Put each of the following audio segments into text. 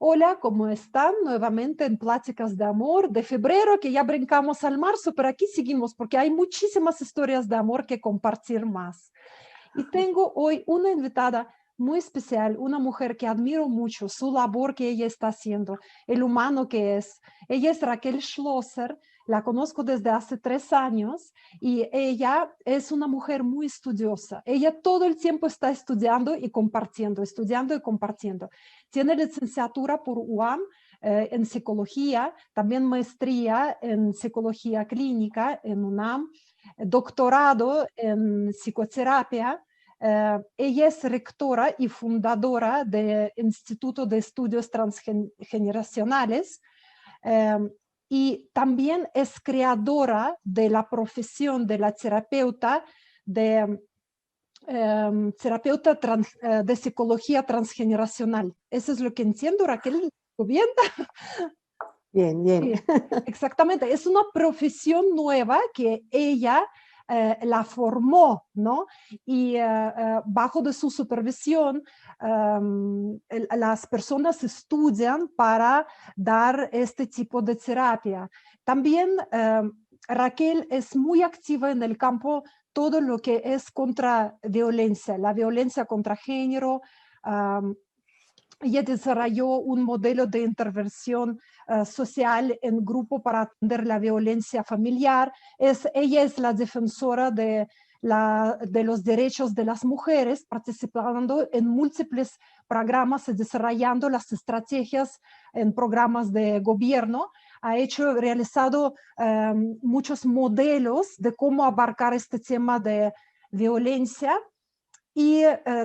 Hola, ¿cómo están? Nuevamente en Pláticas de Amor de febrero, que ya brincamos al marzo, pero aquí seguimos porque hay muchísimas historias de amor que compartir más. Y tengo hoy una invitada muy especial, una mujer que admiro mucho, su labor que ella está haciendo, el humano que es. Ella es Raquel Schlosser, la conozco desde hace 3 años y ella es una mujer muy estudiosa. Ella todo el tiempo está estudiando y compartiendo, estudiando y compartiendo. Tiene licenciatura por UAM en psicología, también maestría en psicología clínica en UNAM, doctorado en psicoterapia. Ella es rectora y fundadora del Instituto de Estudios Transgeneracionales y también es creadora de la profesión de la terapeuta de de psicología transgeneracional. Eso es lo que entiendo, Raquel. ¿Bien? Bien, bien. Sí, exactamente. Es una profesión nueva que ella la formó, ¿no? Y bajo de su supervisión, las personas estudian para dar este tipo de terapia. También Raquel es muy activa en el campo todo lo que es contra violencia, la violencia contra género. Ella desarrolló un modelo de intervención social en grupo para atender la violencia familiar. Ella es la defensora de los derechos de las mujeres, participando en múltiples programas y desarrollando las estrategias en programas de gobierno. Ha realizado muchos modelos de cómo abarcar este tema de violencia y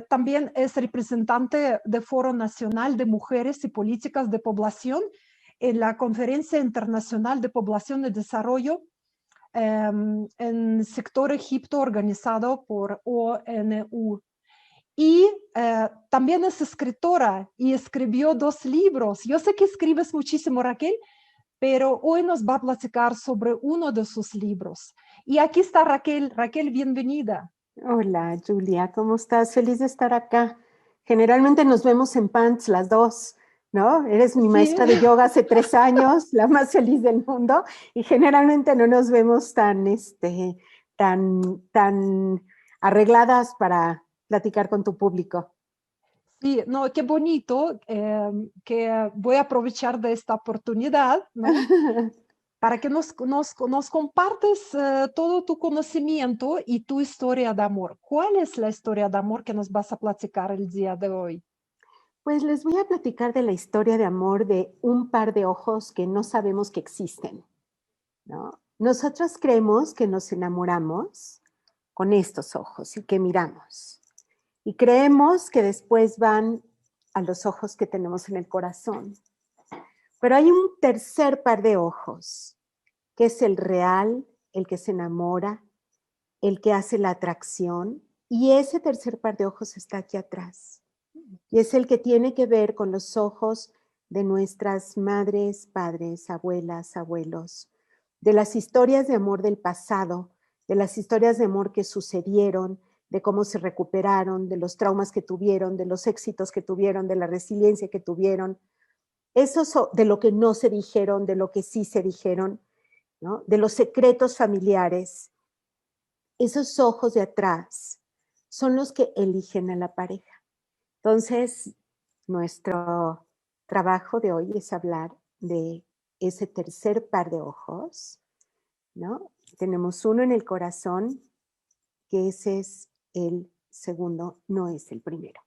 también es representante del Foro Nacional de Mujeres y Políticas de Población en la Conferencia Internacional de Población y Desarrollo en sector Egipto organizado por ONU. Y también es escritora y escribió 2 libros. Yo sé que escribes muchísimo, Raquel, pero hoy nos va a platicar sobre uno de sus libros. Y aquí está Raquel. Raquel, bienvenida. Hola, Julia, ¿cómo estás? Feliz de estar acá. Generalmente nos vemos en pants las dos, ¿no? Eres mi maestra de yoga hace 3 años, la más feliz del mundo, y generalmente no nos vemos tan arregladas para platicar con tu público. Sí, no, qué bonito que voy a aprovechar de esta oportunidad, ¿no? Para que nos compartes todo tu conocimiento y tu historia de amor. ¿Cuál es la historia de amor que nos vas a platicar el día de hoy? Pues les voy a platicar de la historia de amor de un par de ojos que no sabemos que existen, ¿no? Nosotros creemos que nos enamoramos con estos ojos y que miramos. Y creemos que después van a los ojos que tenemos en el corazón. Pero hay un tercer par de ojos, que es el real, el que se enamora, el que hace la atracción. Y ese tercer par de ojos está aquí atrás. Y es el que tiene que ver con los ojos de nuestras madres, padres, abuelas, abuelos, de las historias de amor del pasado, de las historias de amor que sucedieron, de cómo se recuperaron, de los traumas que tuvieron, de los éxitos que tuvieron, de la resiliencia que tuvieron. Eso de lo que no se dijeron, de lo que sí se dijeron, ¿no? De los secretos familiares. Esos ojos de atrás son los que eligen a la pareja. Entonces, nuestro trabajo de hoy es hablar de ese tercer par de ojos, ¿no? Tenemos uno en el corazón, que ese es el segundo, no es el primero.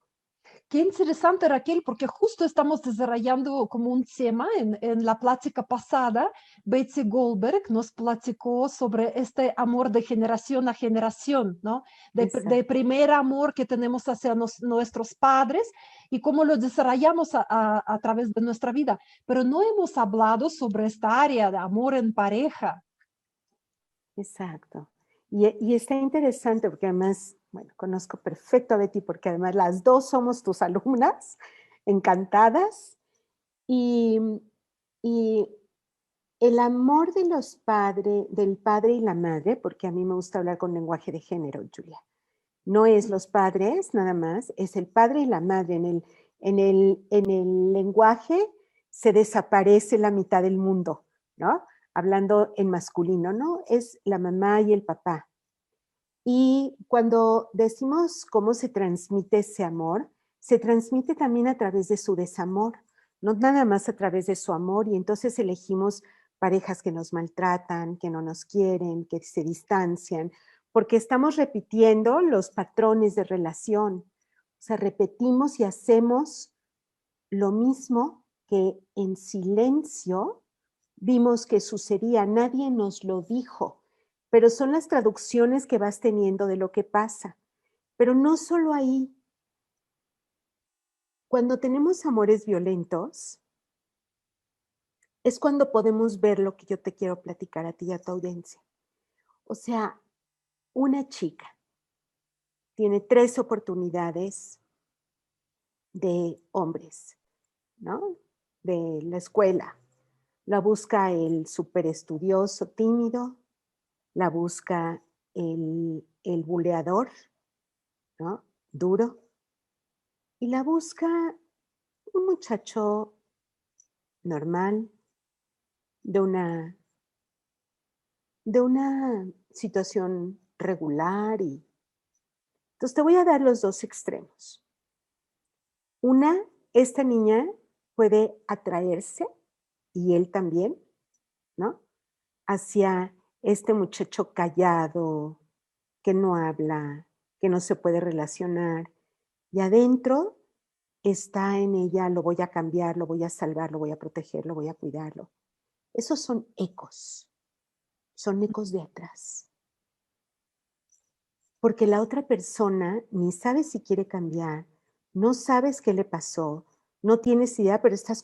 Qué interesante, Raquel, porque justo estamos desarrollando como un tema en la plática pasada. Betsy Goldberg nos platicó sobre este amor de generación a generación, ¿no? De primer amor que tenemos hacia nuestros padres y cómo lo desarrollamos a través de nuestra vida. Pero no hemos hablado sobre esta área de amor en pareja. Exacto. Y está interesante porque además, bueno, conozco perfecto a Betty porque además las dos somos tus alumnas, encantadas. Y, y el amor de los padres, del padre y la madre, porque a mí me gusta hablar con lenguaje de género, Julia. No es los padres nada más, es el padre y la madre en el lenguaje se desaparece la mitad del mundo, ¿no? Hablando en masculino, ¿no? Es la mamá y el papá. Y cuando decimos cómo se transmite ese amor, se transmite también a través de su desamor, no nada más a través de su amor, y entonces elegimos parejas que nos maltratan, que no nos quieren, que se distancian, porque estamos repitiendo los patrones de relación. O sea, repetimos y hacemos lo mismo que en silencio vimos que sucedía, nadie nos lo dijo, pero son las traducciones que vas teniendo de lo que pasa. Pero no solo ahí. Cuando tenemos amores violentos, es cuando podemos ver lo que yo te quiero platicar a ti y a tu audiencia. O sea, una chica tiene 3 oportunidades de hombres, ¿no? De la escuela. La busca el superestudioso tímido, la busca el buleador, ¿no? Duro, y la busca un muchacho normal, de una situación regular. Y entonces te voy a dar los 2 extremos. Una, esta niña puede atraerse, y él también, ¿no? Hacia este muchacho callado, que no habla, que no se puede relacionar. Y adentro está en ella, lo voy a cambiar, lo voy a salvar, lo voy a proteger, lo voy a cuidarlo. Esos son ecos de atrás. Porque la otra persona ni sabe si quiere cambiar, no sabes qué le pasó, no tienes idea, pero estás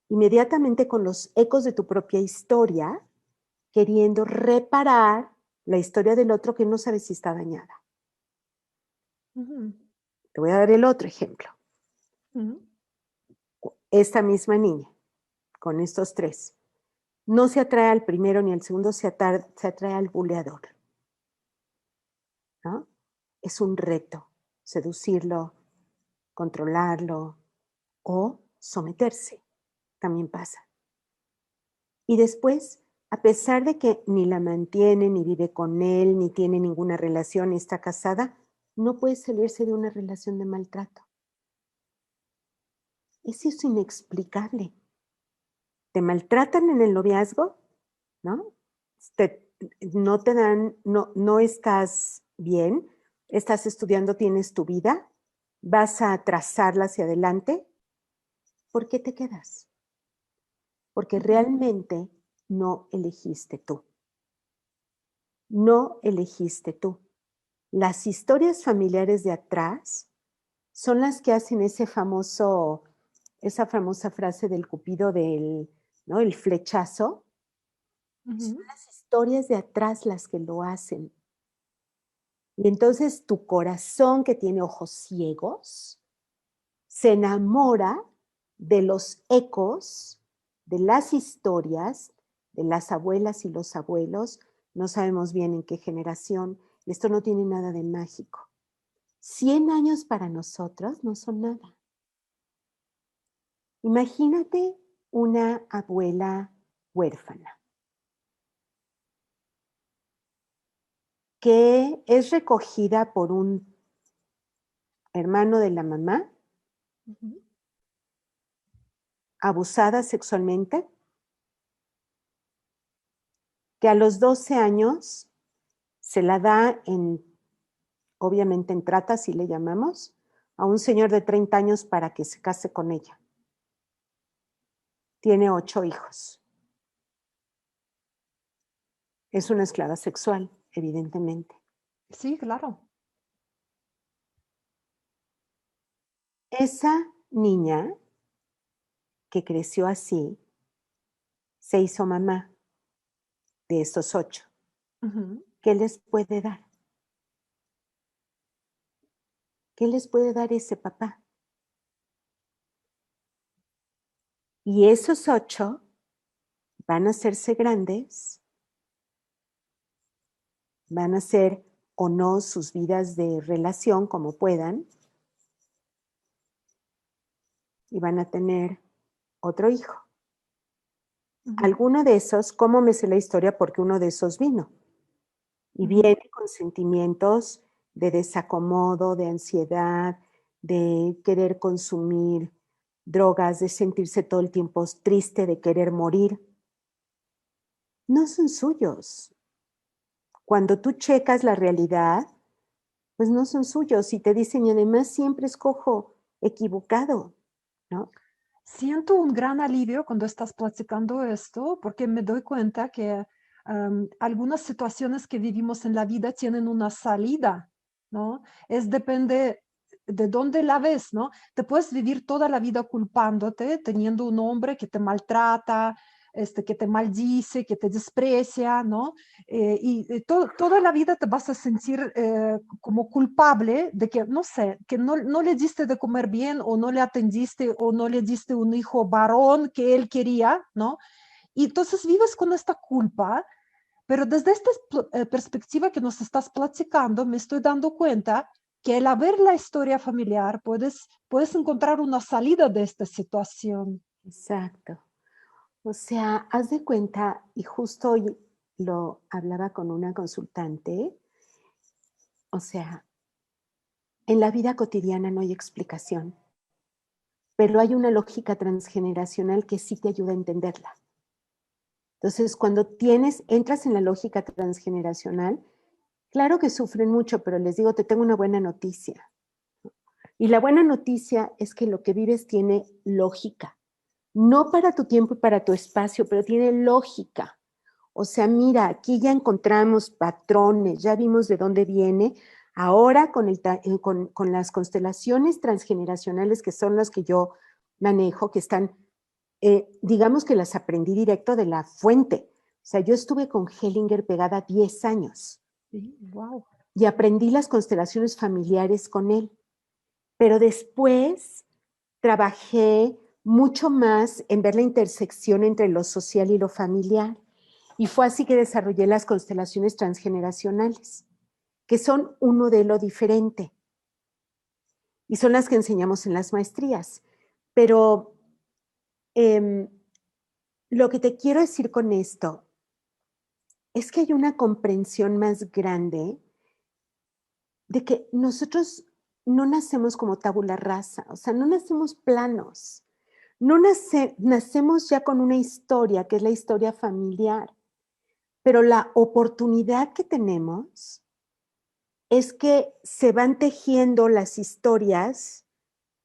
inmediatamente con los ecos de tu propia historia, queriendo reparar la historia del otro que no sabes si está dañada. Te voy a dar el otro ejemplo. Esta misma niña, con estos 3, no se atrae al primero ni al segundo, se atrae al buleador, ¿no? Es un reto seducirlo, controlarlo o someterse. También pasa. Y después, a pesar de que ni la mantiene, ni vive con él, ni tiene ninguna relación, ni está casada, no puede salirse de una relación de maltrato. Eso es inexplicable. Te maltratan en el noviazgo, ¿no? No te dan, no estás bien, estás estudiando, tienes tu vida, vas a trazarla hacia adelante. ¿Por qué te quedas? Porque realmente no elegiste tú. No elegiste tú. Las historias familiares de atrás son las que hacen esa famosa frase del Cupido ¿no? El flechazo. Son las historias de atrás las que lo hacen. Y entonces tu corazón, que tiene ojos ciegos, se enamora de los ecos, de las historias, de las abuelas y los abuelos. No sabemos bien en qué generación. Esto no tiene nada de mágico. 100 años para nosotros no son nada. Imagínate una abuela huérfana que es recogida por un hermano de la mamá, abusada sexualmente, que a los 12 años se la da obviamente en trata, así le llamamos, a un señor de 30 años para que se case con ella. Tiene 8 hijos. Es una esclava sexual, evidentemente. Sí, claro. Esa niña que creció así, se hizo mamá de estos 8. ¿Qué les puede dar? ¿Qué les puede dar ese papá? Y esos 8 van a hacerse grandes, van a hacer o no sus vidas de relación como puedan, y van a tener otro hijo. Ujú. Alguno de esos, ¿cómo me sé la historia? Porque uno de esos vino. Y Ujú. viene con sentimientos de desacomodo, de ansiedad, de querer consumir drogas, de sentirse todo el tiempo triste, de querer morir. No son suyos. Cuando tú checas la realidad, pues no son suyos y te dicen, y además siempre escojo equivocado, ¿no? Siento un gran alivio cuando estás platicando esto, porque me doy cuenta que algunas situaciones que vivimos en la vida tienen una salida, ¿no? Es depende de dónde la ves, ¿no? Te puedes vivir toda la vida culpándote, teniendo un hombre que te maltrata, que te maldice, que te desprecia, ¿no? Toda la vida te vas a sentir como culpable de que, no sé, que no le diste de comer bien o no le atendiste o no le diste un hijo varón que él quería, ¿no? Y entonces vives con esta culpa, pero desde esta perspectiva que nos estás platicando, me estoy dando cuenta que al ver la historia familiar puedes encontrar una salida de esta situación. Exacto. O sea, haz de cuenta, y justo hoy lo hablaba con una consultante, o sea, en la vida cotidiana no hay explicación, pero hay una lógica transgeneracional que sí te ayuda a entenderla. Entonces, cuando entras en la lógica transgeneracional, claro que sufren mucho, pero les digo, te tengo una buena noticia. Y la buena noticia es que lo que vives tiene lógica. No para tu tiempo y para tu espacio, pero tiene lógica. O sea, mira, aquí ya encontramos patrones, ya vimos de dónde viene. Ahora con las constelaciones transgeneracionales, que son las que yo manejo, que están, digamos que las aprendí directo de la fuente. O sea, yo estuve con Hellinger pegada 10 años Sí, wow. y aprendí las constelaciones familiares con él. Pero después trabajé mucho más en ver la intersección entre lo social y lo familiar. Y fue así que desarrollé las constelaciones transgeneracionales, que son un modelo diferente y son las que enseñamos en las maestrías. Pero lo que te quiero decir con esto es que hay una comprensión más grande de que nosotros no nacemos como tabula rasa, o sea, no nacemos planos. No nacemos ya con una historia, que es la historia familiar, pero la oportunidad que tenemos es que se van tejiendo las historias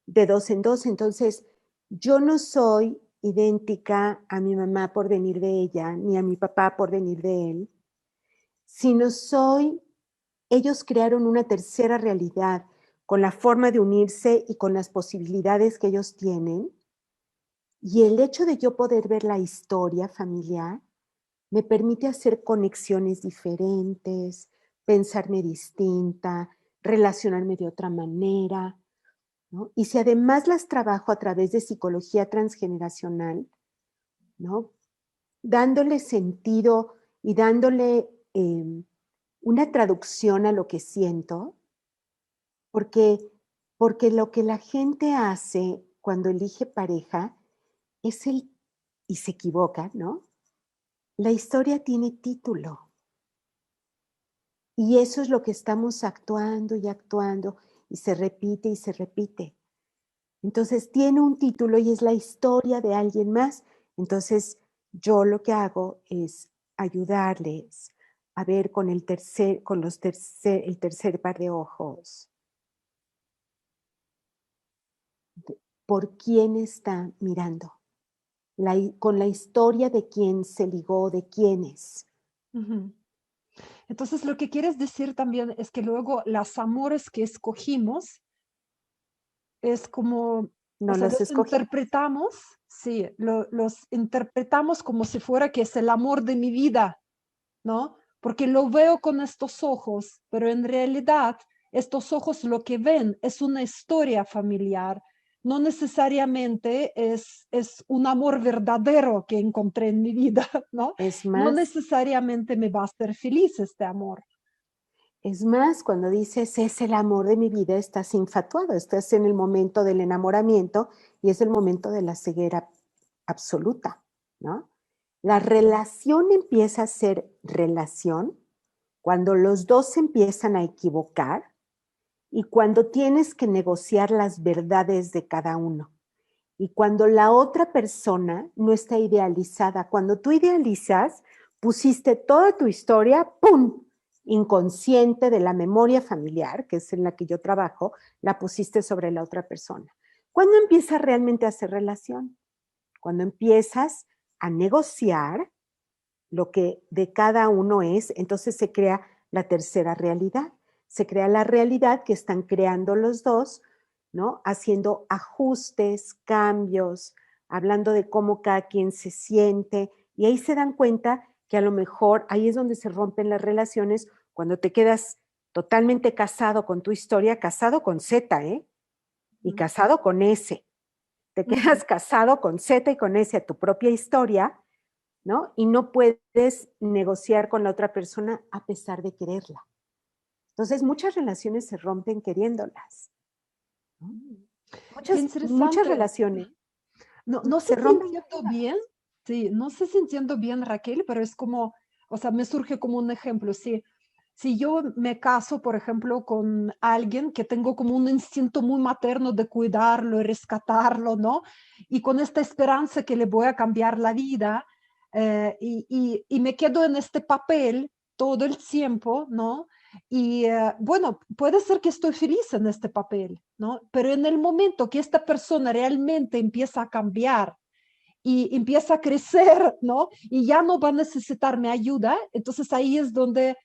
de dos en dos. Entonces, yo no soy idéntica a mi mamá por venir de ella, ni a mi papá por venir de él, sino ellos crearon una tercera realidad con la forma de unirse y con las posibilidades que ellos tienen. Y el hecho de yo poder ver la historia familiar me permite hacer conexiones diferentes, pensarme distinta, relacionarme de otra manera, ¿no? Y si además las trabajo a través de psicología transgeneracional, ¿no? Dándole sentido y dándole una traducción a lo que siento, porque, porque lo que la gente hace cuando elige pareja es y se equivoca, ¿no? La historia tiene título y eso es lo que estamos actuando y actuando y se repite y se repite. Entonces tiene un título y es la historia de alguien más. Entonces yo lo que hago es ayudarles a ver con el tercer par de ojos por quién está mirando, con la historia de quién se ligó, de quiénes. Ujú. Entonces, lo que quieres decir también es que luego los amores que escogimos es como, o No sea, los los escogí. interpretamos, sí, los interpretamos como si fuera que es el amor de mi vida, ¿no? Porque lo veo con estos ojos, pero en realidad estos ojos lo que ven es una historia familiar, no necesariamente es un amor verdadero que encontré en mi vida, ¿no? Es No más, necesariamente me va a hacer feliz este amor. cuando dices es el amor de mi vida, estás infatuado, estás en el momento del enamoramiento y es el momento de la ceguera absoluta, ¿no? La relación empieza a ser relación cuando los dos se empiezan a equivocar y cuando tienes que negociar las verdades de cada uno. Y cuando la otra persona no está idealizada, cuando tú idealizas, pusiste toda tu historia, ¡pum!, inconsciente de la memoria familiar, que es en la que yo trabajo, la pusiste sobre la otra persona. ¿Cuándo empieza realmente a hacer relación? Cuando empiezas a negociar lo que de cada uno es, entonces se crea la tercera realidad. Se crea la realidad que están creando los dos, ¿no? Haciendo ajustes, cambios, hablando de cómo cada quien se siente, y ahí se dan cuenta que a lo mejor ahí es donde se rompen las relaciones cuando te quedas totalmente casado con tu historia, casado con Z, ¿eh? Y casado con S. Te quedas casado con Z y con S a tu propia historia, ¿no? Y no puedes negociar con la otra persona a pesar de quererla. Entonces, muchas relaciones se rompen queriéndolas, ¿no? Qué Muchas interesante. relaciones No sé se si rompen. entiendo bien, sí, no sé si entiendo bien, Raquel, pero es como, o sea, me surge como un ejemplo. Si yo me caso, por ejemplo, con alguien que tengo como un instinto muy materno de cuidarlo y rescatarlo, ¿no? Y con esta esperanza que le voy a cambiar la vida, y me quedo en este papel todo el tiempo, ¿no? Y bueno, puede ser que estoy feliz en este papel, ¿no? Pero en el momento que esta persona realmente empieza a cambiar y empieza a crecer, ¿no? Y ya no va a necesitar mi ayuda, entonces ahí es donde,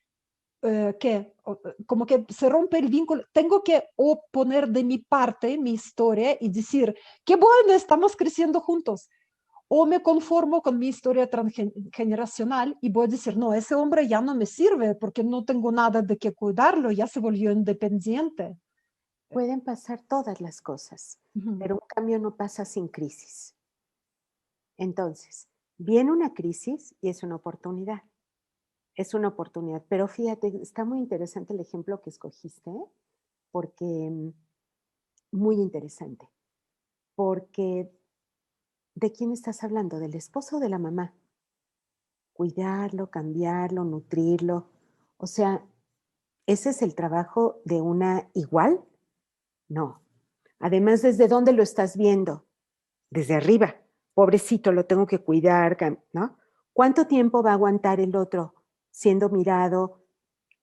como que se rompe el vínculo. Tengo que o poner de mi parte mi historia y decir, qué bueno, estamos creciendo juntos. O me conformo con mi historia transgeneracional y voy a decir, no, ese hombre ya no me sirve porque no tengo nada de qué cuidarlo, ya se volvió independiente. Pueden pasar todas las cosas, Ujú. pero un cambio no pasa sin crisis. Entonces, viene una crisis y es una oportunidad. Es una oportunidad. Pero fíjate, está muy interesante el ejemplo que escogiste, porque muy interesante. Porque, ¿de quién estás hablando? ¿Del esposo o de la mamá? Cuidarlo, cambiarlo, nutrirlo. O sea, ¿ese es el trabajo de una igual? No. Además, ¿desde dónde lo estás viendo? Desde arriba. Pobrecito, lo tengo que cuidar, ¿no? ¿Cuánto tiempo va a aguantar el otro siendo mirado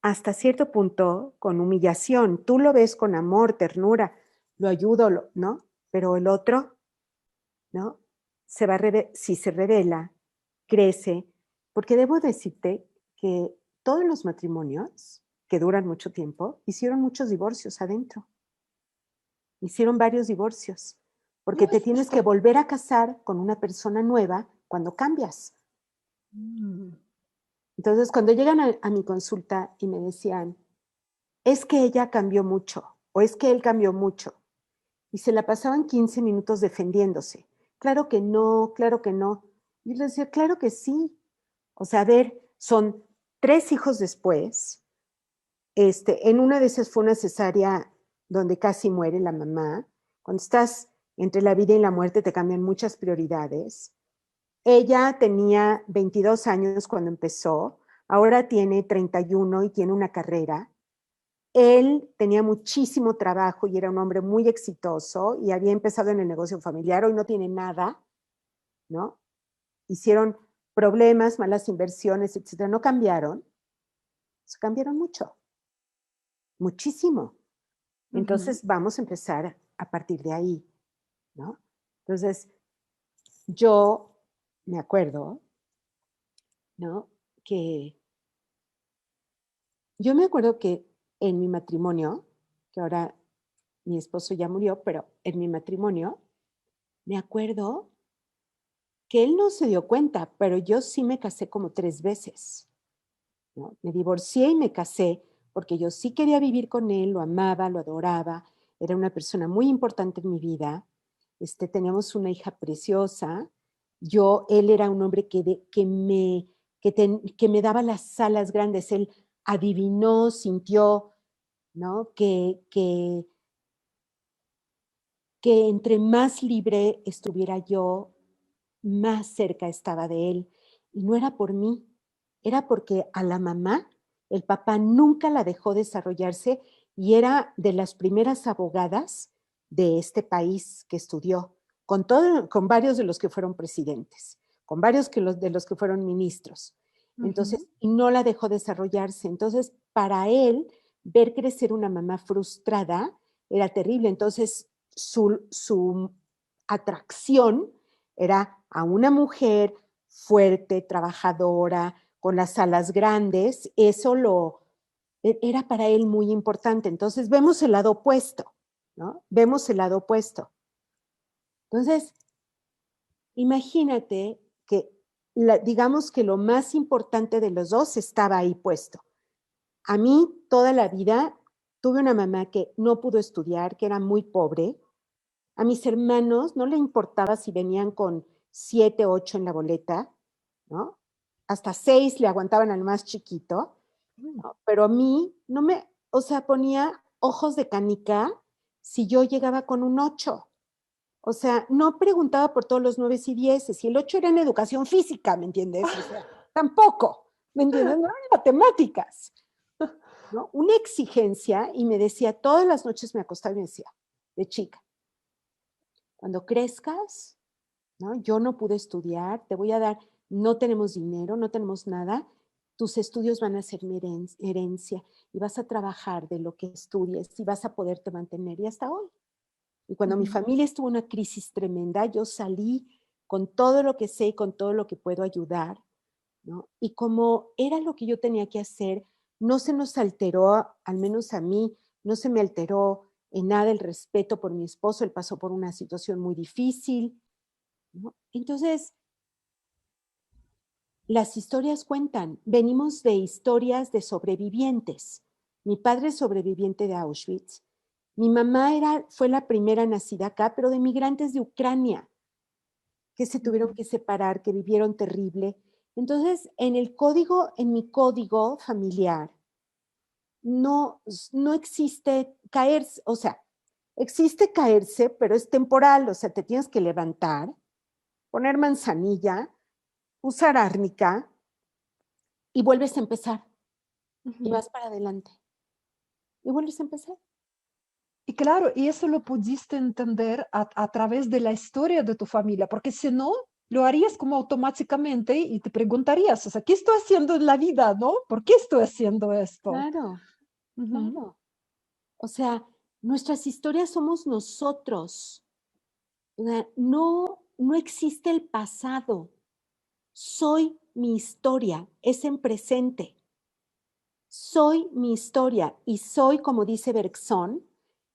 hasta cierto punto con humillación? Tú lo ves con amor, ternura, lo ayudo, ¿no? Pero el otro, ¿no? Si se revela, crece, porque debo decirte que todos los matrimonios que duran mucho tiempo hicieron muchos divorcios adentro. Hicieron varios divorcios, porque No, te tienes que volver a casar con una persona nueva cuando cambias. Mm. Entonces, cuando llegan a mi consulta y me decían, es que ella cambió mucho, o es que él cambió mucho, y se la pasaban 15 minutos defendiéndose. Claro que no, claro que no. Y yo les decía, claro que sí. O sea, a ver, son 3 hijos después. En una de esas fue una cesárea donde casi muere la mamá. Cuando estás entre la vida y la muerte te cambian muchas prioridades. Ella tenía 22 años cuando empezó, ahora tiene 31 y tiene una carrera. Él tenía muchísimo trabajo y era un hombre muy exitoso y había empezado en el negocio familiar, hoy no tiene nada, ¿no? Hicieron problemas, malas inversiones, etcétera, no cambiaron, cambiaron mucho, muchísimo. Ujú. Entonces vamos a empezar a partir de ahí, ¿no? Entonces, yo me acuerdo, ¿no? Que yo me acuerdo que en mi matrimonio, que ahora mi esposo ya murió, pero en mi matrimonio, me acuerdo que él no se dio cuenta, pero yo sí me casé como 3 veces, ¿no? Me divorcié y me casé porque yo sí quería vivir con él, lo amaba, lo adoraba, era una persona muy importante en mi vida. Teníamos una hija preciosa. Él era un hombre que me daba las alas grandes. Él adivinó, sintió, ¿no? Que entre más libre estuviera yo, más cerca estaba de él. Y no era por mí, era porque a la mamá, el papá nunca la dejó desarrollarse y era de las primeras abogadas de este país que estudió, con varios de los que fueron presidentes, con varios de los que fueron ministros. Entonces, y no la dejó desarrollarse. Entonces, para él, ver crecer una mamá frustrada era terrible. Entonces, su atracción era a una mujer fuerte, trabajadora, con las alas grandes. Eso era para él muy importante. Entonces, vemos el lado opuesto, ¿no? Vemos el lado opuesto. Entonces, imagínate que, digamos que lo más importante de los dos estaba ahí puesto. A mí, toda la vida, tuve una mamá que no pudo estudiar, que era muy pobre. A mis hermanos no le importaba si venían con 7, 8 en la boleta, ¿no? Hasta 6 le aguantaban al más chiquito, ¿no? Pero a mí no me, o sea, ponía ojos de canica si yo llegaba con un 8. O sea, no preguntaba por todos los 9 y 10, y el 8 era en educación física, ¿me entiendes? O sea, tampoco, ¿me entiendes? No eran matemáticas, ¿no? Una exigencia, y me decía, todas las noches me acostaba y me decía, de chica, cuando crezcas, ¿no? Yo no pude estudiar, te voy a dar, no tenemos dinero, no tenemos nada, tus estudios van a ser mi herencia y vas a trabajar de lo que estudies y vas a poderte mantener, y hasta hoy. Y cuando mi familia estuvo en una crisis tremenda, yo salí con todo lo que sé y con todo lo que puedo ayudar, ¿no? Y como era lo que yo tenía que hacer, no se nos alteró, al menos a mí, no se me alteró en nada el respeto por mi esposo. Él pasó por una situación muy difícil, ¿no? Entonces, las historias cuentan, venimos de historias de sobrevivientes. Mi padre es sobreviviente de Auschwitz. Mi mamá fue la primera nacida acá, pero de migrantes de Ucrania, que se tuvieron que separar, que vivieron terrible. Entonces, en mi código familiar, no existe caerse, o sea, existe caerse, pero es temporal, o sea, te tienes que levantar, poner manzanilla, usar árnica y vuelves a empezar. Y vas para adelante. Y vuelves a empezar. Y claro, y eso lo pudiste entender a través de la historia de tu familia, porque si no, lo harías como automáticamente y te preguntarías, o sea, ¿qué estoy haciendo en la vida, no? ¿Por qué estoy haciendo esto? Claro, claro. O sea, nuestras historias somos nosotros. O sea, no existe el pasado. Soy mi historia, es en presente. Soy mi historia y soy, como dice Bergson,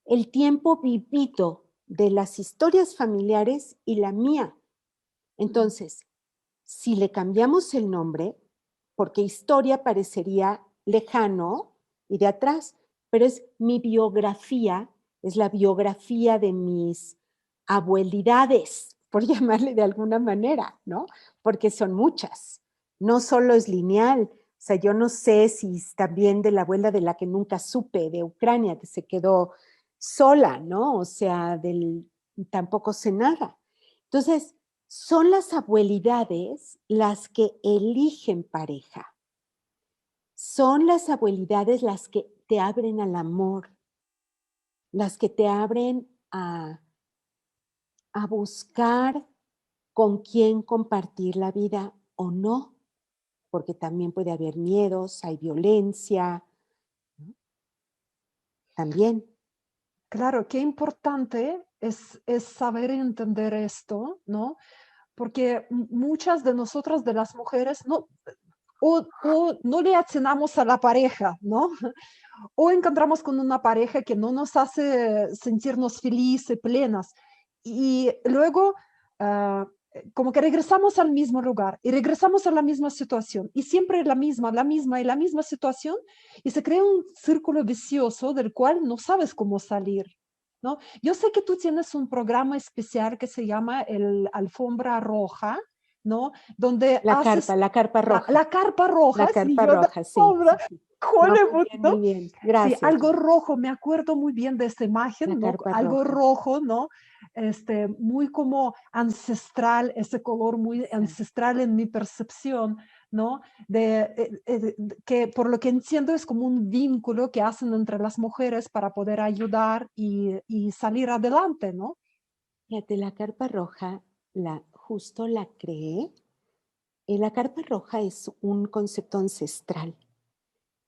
el tiempo vivido de las historias familiares y la mía. Entonces, si le cambiamos el nombre, porque historia parecería lejano y de atrás, pero es mi biografía, es la biografía de mis abuelidades, por llamarle de alguna manera, ¿no? Porque son muchas, no solo es lineal. O sea, yo no sé si también de la abuela de la que nunca supe, de Ucrania, que se quedó sola, ¿no? O sea, tampoco sé nada. Entonces, son las abuelidades las que eligen pareja. Son las abuelidades las que te abren al amor, las que te abren a buscar con quién compartir la vida o no, porque también puede haber miedos, hay violencia, ¿no? También. Claro, qué importante es saber entender esto, ¿no? Porque muchas de nosotras, de las mujeres, no, o no le atinamos a la pareja, ¿no? O encontramos con una pareja que no nos hace sentirnos felices, plenas. Y luego, como que regresamos al mismo lugar y regresamos a la misma situación. Y siempre la misma y la misma situación. Y se crea un círculo vicioso del cual no sabes cómo salir, ¿no? Yo sé que tú tienes un programa especial que se llama el Alfombra Roja, ¿no? Donde haces la carpa roja. la carpa roja, La sí, carpa yo roja, sí, obra, sí, sí. No, muy bien, ¿no? muy bien. Sí, Gracias. algo rojo, me acuerdo muy bien de esta imagen, La ¿no? carpa Algo roja. rojo, ¿no? Muy como ancestral, ese color muy ancestral en mi percepción, ¿no? Que por lo que entiendo es como un vínculo que hacen entre las mujeres para poder ayudar y salir adelante, ¿no? Fíjate, la carpa roja, justo la creé. La carpa roja es un concepto ancestral.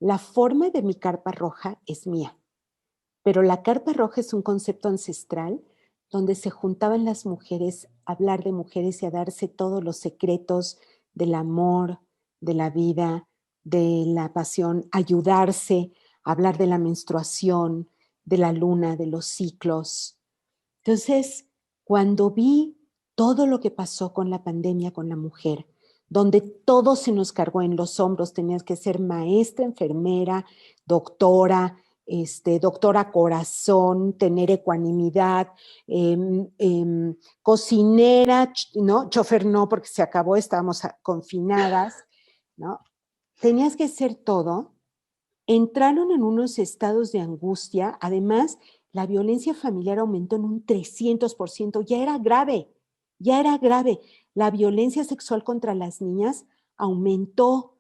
La forma de mi carpa roja es mía, pero la carpa roja es un concepto ancestral donde se juntaban las mujeres a hablar de mujeres y a darse todos los secretos del amor, de la vida, de la pasión, ayudarse, hablar de la menstruación, de la luna, de los ciclos. Entonces, cuando vi todo lo que pasó con la pandemia con la mujer, donde todo se nos cargó en los hombros, tenías que ser maestra, enfermera, doctora, doctora corazón, tener ecuanimidad, cocinera, ¿no? Chofer no, porque se acabó, estábamos confinadas, ¿no? Tenías que ser todo. Entraron en unos estados de angustia, además la violencia familiar aumentó en un 300%, ya era grave, ya era grave. La violencia sexual contra las niñas aumentó,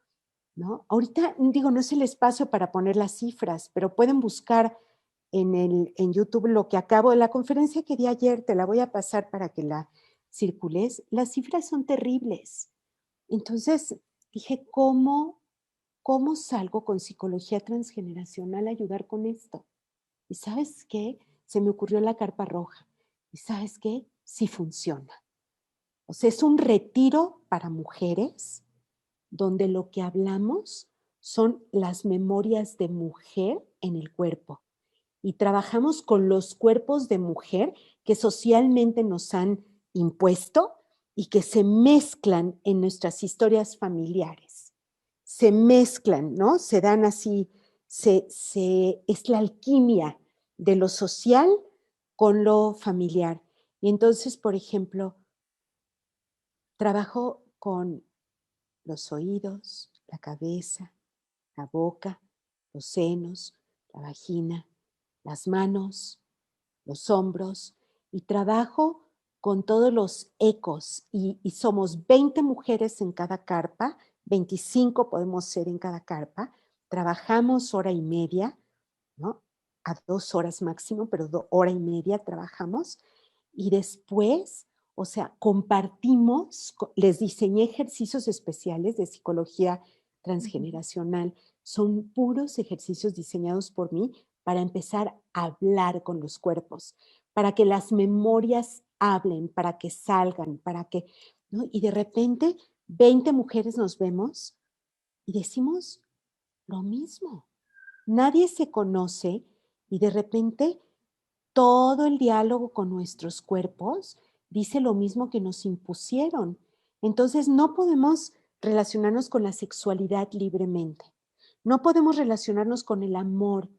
¿no? Ahorita, digo, no es el espacio para poner las cifras, pero pueden buscar en YouTube lo que acabo de la conferencia que di ayer, te la voy a pasar para que la circules. Las cifras son terribles. Entonces dije, ¿cómo salgo con psicología transgeneracional a ayudar con esto? ¿Y sabes qué? Se me ocurrió la carpa roja. ¿Y sabes qué? Sí funciona. O sea, es un retiro para mujeres donde lo que hablamos son las memorias de mujer en el cuerpo. Y trabajamos con los cuerpos de mujer que socialmente nos han impuesto y que se mezclan en nuestras historias familiares. Se mezclan, ¿no? Se dan así, es la alquimia de lo social con lo familiar. Y entonces, por ejemplo, trabajo con los oídos, la cabeza, la boca, los senos, la vagina, las manos, los hombros, y trabajo con todos los ecos, y somos 20 mujeres en cada carpa, 25 podemos ser en cada carpa, trabajamos hora y media, ¿no? A 2 horas máximo, pero hora y media trabajamos, y después, o sea, compartimos, les diseñé ejercicios especiales de psicología transgeneracional, son puros ejercicios diseñados por mí para empezar a hablar con los cuerpos, para que las memorias hablen, para que salgan, para que, ¿no? Y de repente 20 mujeres nos vemos y decimos lo mismo. Nadie se conoce y de repente todo el diálogo con nuestros cuerpos dice lo mismo que nos impusieron. Entonces no podemos relacionarnos con la sexualidad libremente. No podemos relacionarnos con el amor,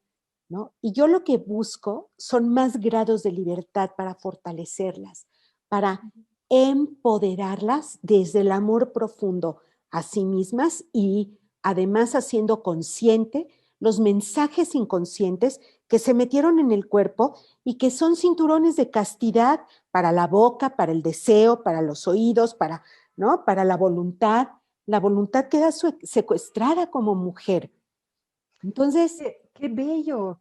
¿no? Y yo lo que busco son más grados de libertad para fortalecerlas, para empoderarlas desde el amor profundo a sí mismas y además haciendo consciente los mensajes inconscientes que se metieron en el cuerpo y que son cinturones de castidad para la boca, para el deseo, para los oídos, ¿no? Para la voluntad. La voluntad queda secuestrada como mujer. Entonces, qué bello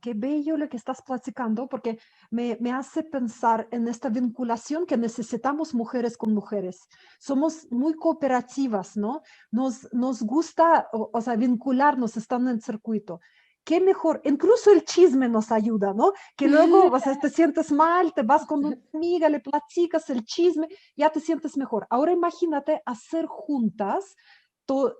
lo que estás platicando, porque me hace pensar en esta vinculación que necesitamos mujeres con mujeres. Somos muy cooperativas, ¿no? Nos gusta, o sea, vincularnos estando en circuito. Qué mejor, incluso el chisme nos ayuda, ¿no? Que luego, o sea, te sientes mal, te vas con una amiga, le platicas el chisme, ya te sientes mejor. Ahora imagínate hacer juntas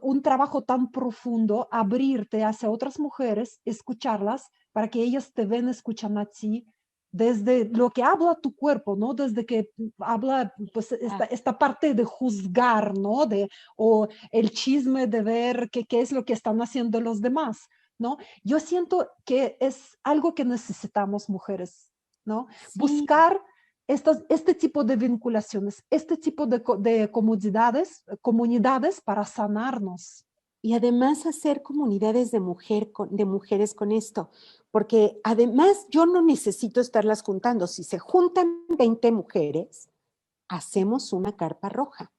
un trabajo tan profundo, abrirte hacia otras mujeres, escucharlas, para que ellas te ven, escuchan a ti, desde lo que habla tu cuerpo, ¿no? Desde que habla, pues, esta parte de juzgar, ¿no? O el chisme de ver qué es lo que están haciendo los demás, ¿no? Yo siento que es algo que necesitamos mujeres, ¿no? sí, Buscar este tipo de vinculaciones, este tipo de comunidades para sanarnos. Y además hacer comunidades de mujeres con esto, porque además yo no necesito estarlas juntando. Si se juntan 20 mujeres, hacemos una carpa roja.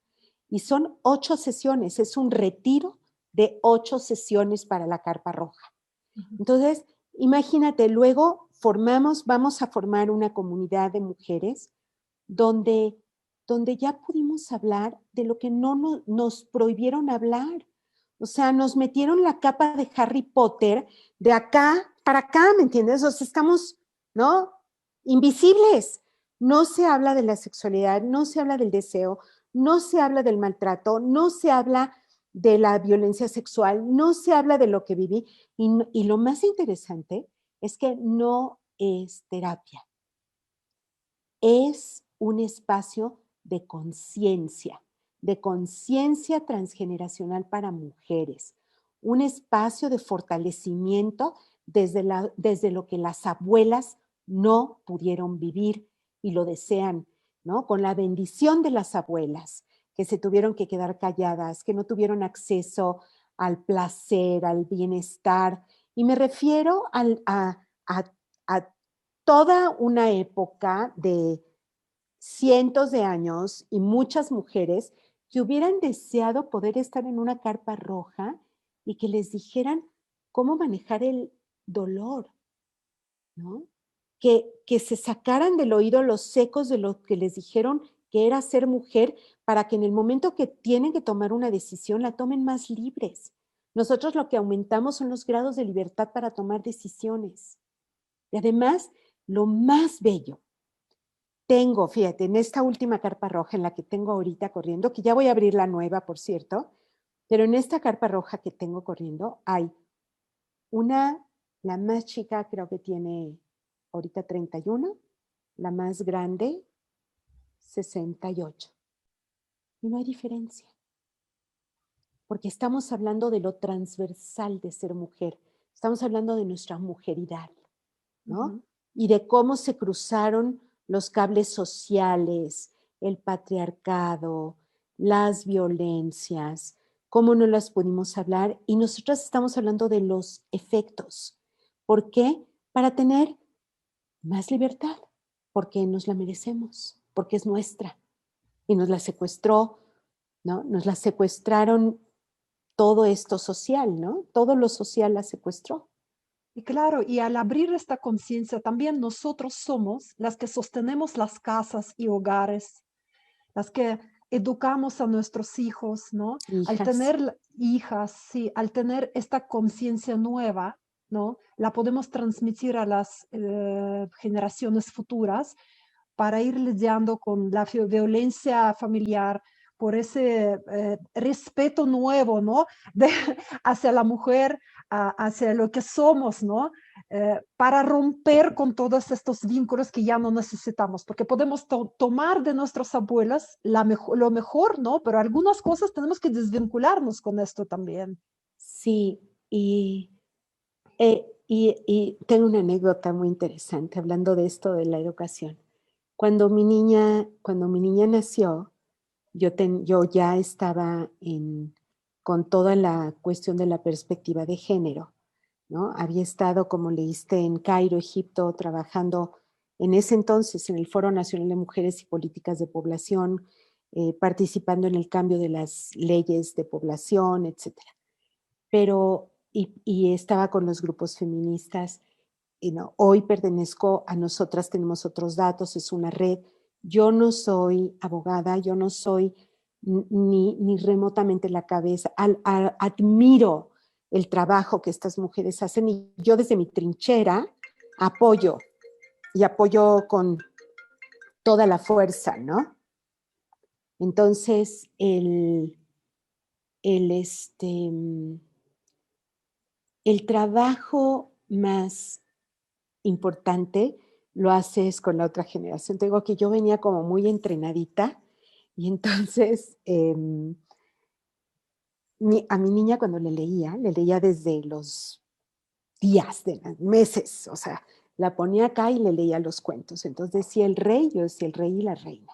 Y son 8 sesiones, es un retiro de 8 sesiones para la carpa roja. Entonces, imagínate, luego vamos a formar una comunidad de mujeres donde ya pudimos hablar de lo que no nos prohibieron hablar. O sea, nos metieron la capa de Harry Potter de acá para acá, ¿me entiendes? O sea, estamos, ¿no? Invisibles. No se habla de la sexualidad, no se habla del deseo, no se habla del maltrato, no se habla de la violencia sexual, no se habla de lo que viví. Y lo más interesante es que no es terapia, es un espacio de conciencia transgeneracional para mujeres, un espacio de fortalecimiento desde lo que las abuelas no pudieron vivir y lo desean, ¿no? Con la bendición de las abuelas, que se tuvieron que quedar calladas, que no tuvieron acceso al placer, al bienestar. Y me refiero a toda una época de cientos de años y muchas mujeres que hubieran deseado poder estar en una carpa roja y que les dijeran cómo manejar el dolor, ¿no? Que se sacaran del oído los ecos de lo que les dijeron que era ser mujer para que en el momento que tienen que tomar una decisión la tomen más libres. Nosotros lo que aumentamos son los grados de libertad para tomar decisiones. Y además, lo más bello, tengo, fíjate, en esta última carpa roja en la que tengo ahorita corriendo, que ya voy a abrir la nueva, por cierto, pero en esta carpa roja que tengo corriendo hay la más chica creo que tiene ahorita 31, la más grande 68. Y no hay diferencia, porque estamos hablando de lo transversal de ser mujer, estamos hablando de nuestra mujeridad, ¿no? Y de cómo se cruzaron los cables sociales, el patriarcado, las violencias, cómo no las pudimos hablar. Y nosotras estamos hablando de los efectos. ¿Por qué? Para tener más libertad, porque nos la merecemos, porque es nuestra. Y nos la secuestró, ¿no? Nos la secuestraron todo esto social, ¿no? Todo lo social la secuestró. Y claro, y al abrir esta conciencia, también nosotros somos las que sostenemos las casas y hogares, las que educamos a nuestros hijos, ¿no? Al Hijas. tener hijas, sí, al tener esta conciencia nueva, ¿no? La podemos transmitir a las generaciones futuras para ir lidiando con la violencia familiar, por ese respeto nuevo, ¿no? Hacia la mujer, hacia lo que somos, ¿no? Para romper con todos estos vínculos que ya no necesitamos, porque podemos tomar de nuestras abuelas lo mejor, ¿no? Pero algunas cosas tenemos que desvincularnos con esto también. Sí, y tengo una anécdota muy interesante hablando de esto de la educación. Cuando mi niña nació, yo ya estaba con toda la cuestión de la perspectiva de género, ¿no? Había estado, como leíste, en Cairo, Egipto, trabajando en ese entonces en el Foro Nacional de Mujeres y Políticas de Población, participando en el cambio de las leyes de población, etcétera. Pero, y estaba con los grupos feministas, y no, hoy pertenezco a Nosotras Tenemos Otros Datos, es una red. Yo no soy abogada, yo no soy ni remotamente la cabeza. Admiro el trabajo que estas mujeres hacen y yo desde mi trinchera apoyo y apoyo con toda la fuerza, ¿no? Entonces, el trabajo más importante lo haces con la otra generación. Te digo que yo venía como muy entrenadita y entonces a mi niña cuando le leía desde los días, de meses, o sea, la ponía acá y le leía los cuentos. Entonces decía el rey, yo decía el rey y la reina.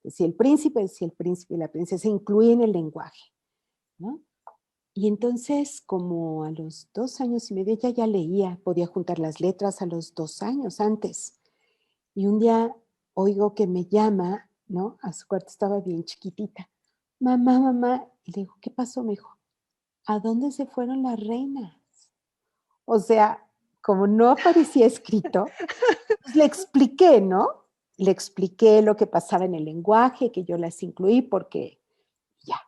Decía el príncipe y la princesa, incluía en el lenguaje, ¿no? Y entonces, como a los 2 años y medio, ella ya leía, podía juntar las letras a los 2 años antes. Y un día oigo que me llama, ¿no? A su cuarto, estaba bien chiquitita. Mamá, mamá. Y le digo, ¿qué pasó? Me dijo, ¿a dónde se fueron las reinas? O sea, como no aparecía escrito, pues le expliqué, ¿no? Le expliqué lo que pasaba en el lenguaje, que yo las incluí porque ya.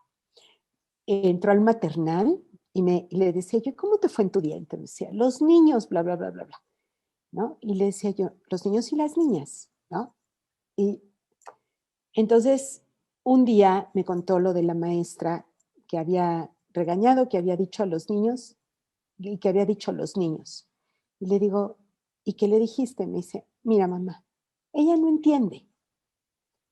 Entró al maternal y le decía yo, ¿cómo te fue en tu día? Entonces me decía, los niños, bla, bla, bla, bla, bla, ¿no? Y le decía yo, los niños y las niñas, ¿no? Y entonces un día me contó lo de la maestra que había regañado, que había dicho a los niños y que había dicho a los niños. Y le digo, ¿y qué le dijiste? Me dice, mira mamá, ella no entiende.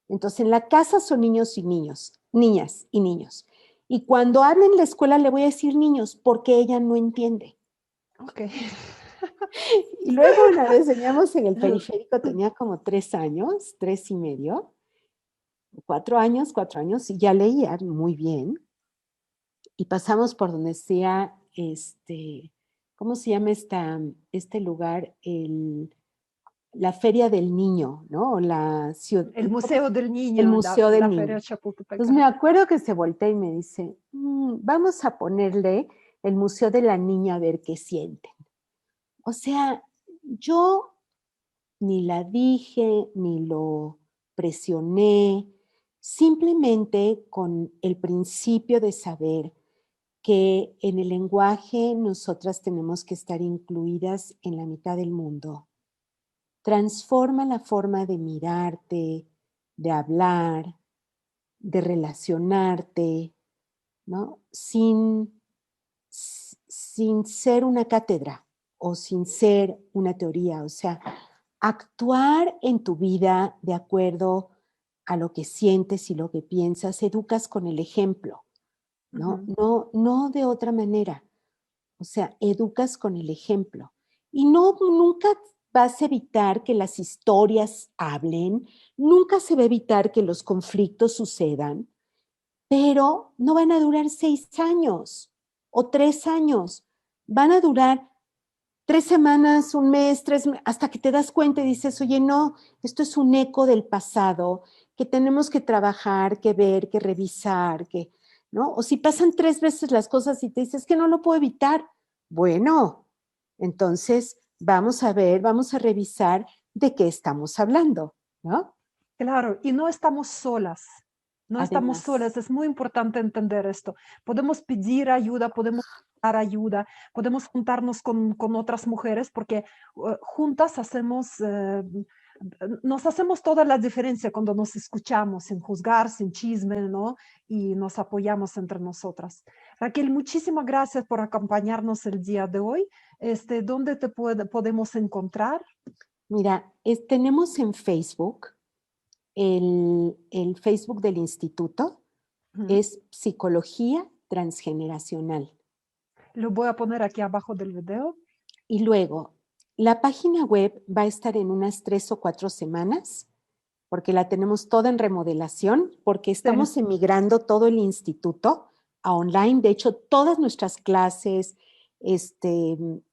Entonces en la casa son niños y niños, niñas y niños. Y cuando hable en la escuela le voy a decir niños porque ella no entiende. Ok. Y luego una vez veníamos en el periférico, tenía como 3 años, 3 y medio, 4 años, y ya leía muy bien. Y pasamos por donde sea, ¿cómo se llama este lugar? La Feria del Niño, ¿no? La ciudad, El Museo del el Niño, Museo del la Niño. Feria Chapultepec. Entonces me acuerdo que se voltea y me dice, vamos a ponerle el Museo de la Niña a ver qué sienten. O sea, yo ni la dije, ni lo presioné, simplemente con el principio de saber que en el lenguaje nosotras tenemos que estar incluidas en la mitad del mundo. Transforma la forma de mirarte, de hablar, de relacionarte, ¿no? Sin ser una cátedra o sin ser una teoría, o sea, actuar en tu vida de acuerdo a lo que sientes y lo que piensas, educas con el ejemplo, ¿no? No de otra manera. O sea, educas con el ejemplo. Y nunca vas a evitar que las historias hablen, nunca se va a evitar que los conflictos sucedan, pero no van a durar 6 años o 3 años. Van a durar 3 semanas, un mes, hasta que te das cuenta y dices, oye, no, esto es un eco del pasado, que tenemos que trabajar, que ver, que revisar, ¿no? O si pasan 3 veces las cosas y te dices que no lo puedo evitar, bueno, entonces vamos a ver, vamos a revisar de qué estamos hablando, ¿no? Claro, y no estamos solas. No estamos Además, solas, es muy importante entender esto. Podemos pedir ayuda, podemos dar ayuda, podemos juntarnos con otras mujeres porque juntas nos hacemos toda la diferencia cuando nos escuchamos, sin juzgar, sin chisme, ¿no? Y nos apoyamos entre nosotras. Raquel, muchísimas gracias por acompañarnos el día de hoy. ¿Dónde te podemos encontrar? mira, tenemos en Facebook, el Facebook del instituto Ujú. es Psicología Transgeneracional. Lo voy a poner aquí abajo del video. Y luego, la página web va a estar en unas 3 o 4 semanas, porque la tenemos toda en remodelación, porque estamos Sí. emigrando todo el instituto a online. De hecho, todas nuestras clases,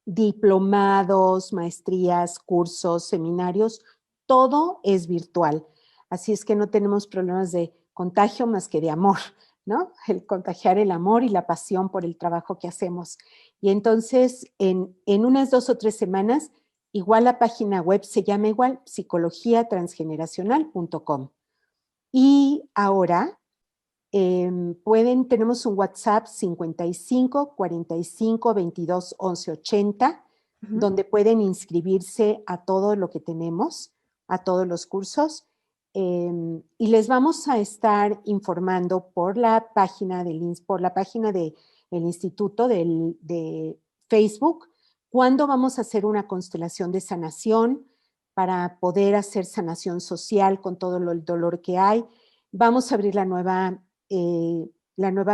diplomados, maestrías, cursos, seminarios, todo es virtual. Así es que no tenemos problemas de contagio más que de amor, ¿no? El contagiar el amor y la pasión por el trabajo que hacemos. Y entonces, en unas 2 o 3 semanas, igual la página web se llama igual, psicologiatransgeneracional.com. Y ahora tenemos un WhatsApp 55 45 22 11 80, Ujú. donde pueden inscribirse a todo lo que tenemos, a todos los cursos. Y les vamos a estar informando por la página del instituto de Facebook, cuándo vamos a hacer una constelación de sanación para poder hacer sanación social con todo el dolor que hay. Vamos a abrir la nueva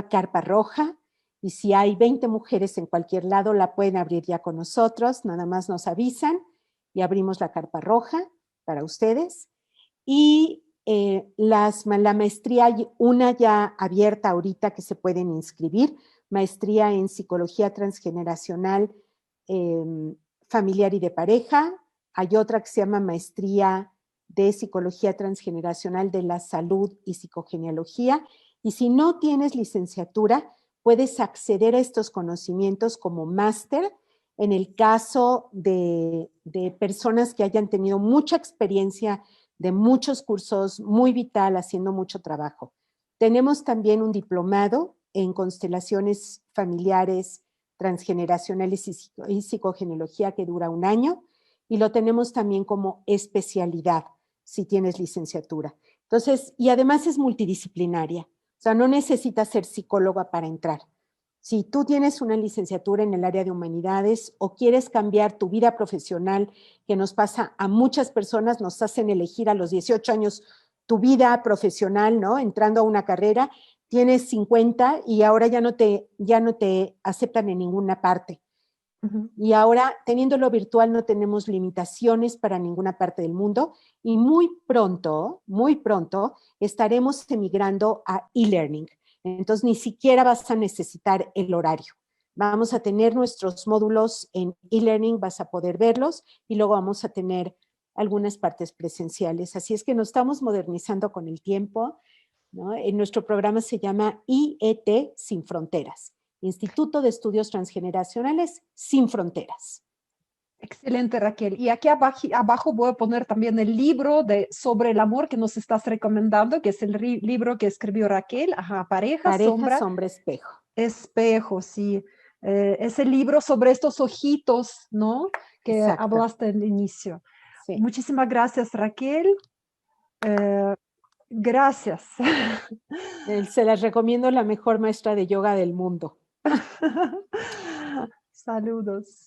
carpa roja, y si hay 20 mujeres en cualquier lado, la pueden abrir ya con nosotros, nada más nos avisan y abrimos la carpa roja para ustedes. Y la maestría, hay una ya abierta ahorita que se pueden inscribir, maestría en psicología transgeneracional, familiar y de pareja. Hay otra que se llama maestría de psicología transgeneracional de la salud y psicogenealogía. Y si no tienes licenciatura, puedes acceder a estos conocimientos como máster en el caso de personas que hayan tenido mucha experiencia de muchos cursos, muy vital, haciendo mucho trabajo. Tenemos también un diplomado en constelaciones familiares, transgeneracionales y psicogenealogía que dura 1 año, y lo tenemos también como especialidad, si tienes licenciatura. Entonces, y además es multidisciplinaria, o sea, no necesitas ser psicóloga para entrar. Si tú tienes una licenciatura en el área de humanidades o quieres cambiar tu vida profesional, que nos pasa a muchas personas, nos hacen elegir a los 18 años tu vida profesional, ¿no? Entrando a una carrera, tienes 50 y ahora ya no te aceptan en ninguna parte. Y ahora, teniéndolo virtual, no tenemos limitaciones para ninguna parte del mundo y muy pronto estaremos emigrando a e-learning. Entonces, ni siquiera vas a necesitar el horario. Vamos a tener nuestros módulos en e-learning, vas a poder verlos y luego vamos a tener algunas partes presenciales. Así es que nos estamos modernizando con el tiempo, ¿no? En nuestro programa se llama IET Sin Fronteras. Instituto de Estudios Transgeneracionales Sin Fronteras. Excelente, Raquel. Y aquí abajo voy a poner también el libro sobre el amor que nos estás recomendando, que es el libro que escribió Raquel, Pareja, Sombra, Sombra, Espejo. Espejo, sí. Ese libro sobre estos ojitos, ¿no? Que Exacto. hablaste al inicio. Sí. Muchísimas gracias, Raquel. Gracias. Se las recomiendo, la mejor maestra de yoga del mundo. Saludos.